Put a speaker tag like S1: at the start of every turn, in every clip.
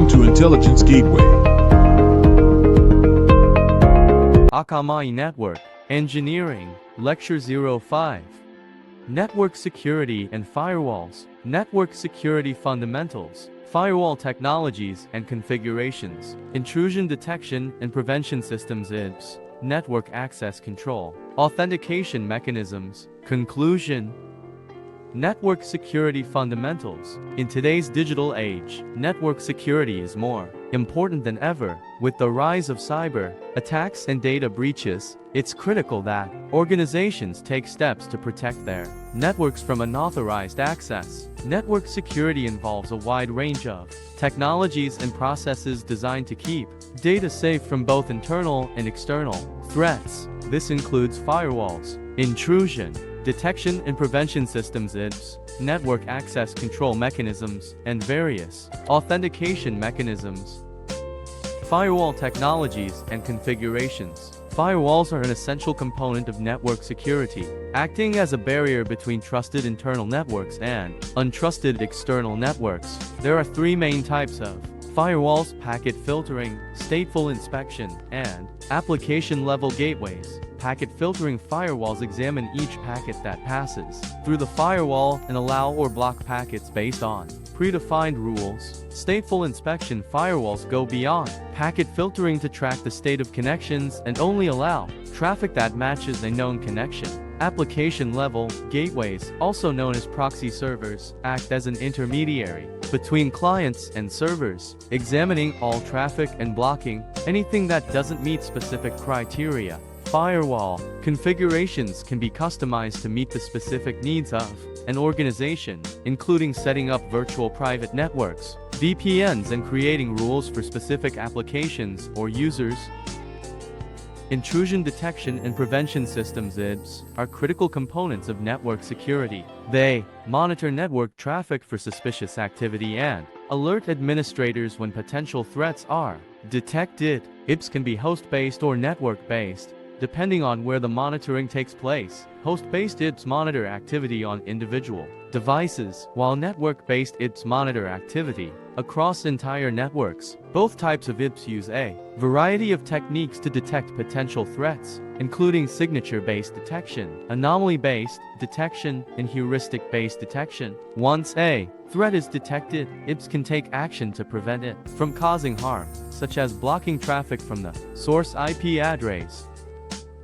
S1: Welcome to Intelligence Gateway.
S2: Akamai Network Engineering, Lecture 05. Network Security and Firewalls. Network Security Fundamentals. Firewall Technologies and Configurations. Intrusion Detection and Prevention Systems (IDS). Network Access Control. Authentication Mechanisms. Conclusion. Network Security Fundamentals. In today's digital age, network security is more important than ever. With the rise of cyber attacks and data breaches, it's critical that organizations take steps to protect their networks from unauthorized access. Network security involves a wide range of technologies and processes designed to keep data safe from both internal and external threats. This includes firewalls, intrusion detection and prevention systems (IDS), network access control mechanisms, and various authentication mechanisms. Firewall technologies and configurations. Firewalls are an essential component of network security, acting as a barrier between trusted internal networks and untrusted external networks. There are three main types of firewalls: packet filtering, stateful inspection, and application-level gateways. Packet filtering firewalls examine each packet that passes through the firewall and allow or block packets based on predefined rules. Stateful inspection firewalls go beyond packet filtering to track the state of connections and only allow traffic that matches a known connection. Application-level gateways, also known as proxy servers, act as an intermediary between clients and servers, examining all traffic and blocking anything that doesn't meet specific criteria. Firewall configurations can be customized to meet the specific needs of an organization, including setting up virtual private networks, VPNs, and creating rules for specific applications or users. Intrusion detection and prevention systems (IDS) are critical components of network security. They monitor network traffic for suspicious activity and alert administrators when potential threats are detected. IDS can be host-based or network-based, depending on where the monitoring takes place. Host-based IDS monitor activity on individual devices, while network-based IDS monitor activity across entire networks. Both types of IDS use a variety of techniques to detect potential threats, including signature-based detection, anomaly-based detection, and heuristic-based detection. Once a threat is detected, IDS can take action to prevent it from causing harm, such as blocking traffic from the source IP address.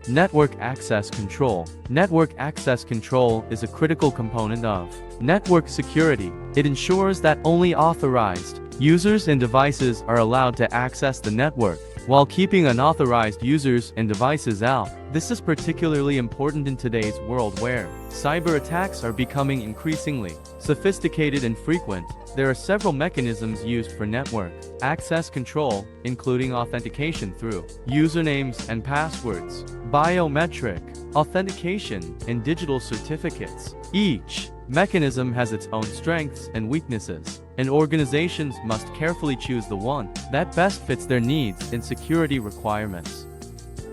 S2: Network access control. Network access control is a critical component of network security. It ensures that only authorized users and devices are allowed to access the network, while keeping unauthorized users and devices out. This is particularly important in today's world where cyber attacks are becoming increasingly sophisticated and frequent. There are several mechanisms used for network access control, including authentication through usernames and passwords, biometric authentication, and digital certificates. Each mechanism has its own strengths and weaknesses, and organizations must carefully choose the one that best fits their needs and security requirements.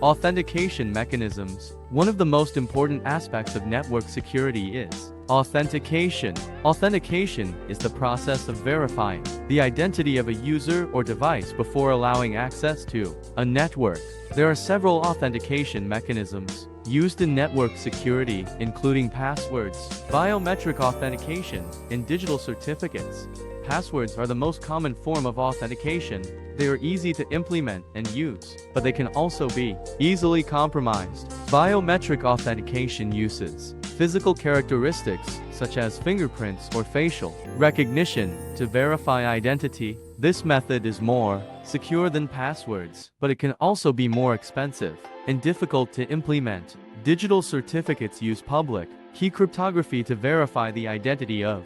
S2: Authentication mechanisms. One of the most important aspects of network security is authentication. Authentication is the process of verifying the identity of a user or device before allowing access to a network. There are several authentication mechanisms used in network security, including passwords, biometric authentication, and digital certificates. Passwords are the most common form of authentication. They are easy to implement and use, but they can also be easily compromised. Biometric authentication uses physical characteristics, such as fingerprints or facial recognition, to verify identity. This method is more secure than passwords, but it can also be more expensive and difficult to implement. Digital certificates use public key cryptography to verify the identity of.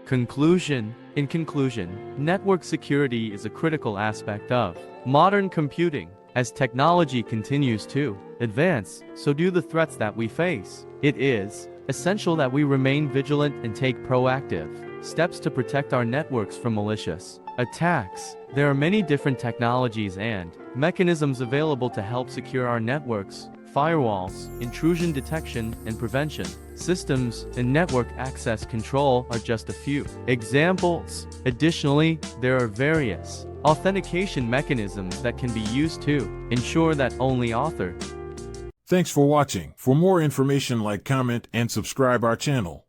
S2: Conclusion. In conclusion, network security is a critical aspect of modern computing. As technology continues to advance, so do the threats that we face. It is essential that we remain vigilant and take proactive steps to protect our networks from malicious attacks. There are many different technologies and mechanisms available to help secure our networks. Firewalls, intrusion detection and prevention, systems, and network access control are just a few examples. Additionally, there are various authentication mechanisms that can be used to ensure that only author.
S1: Thanks for watching. For more information, like, comment, and subscribe our channel.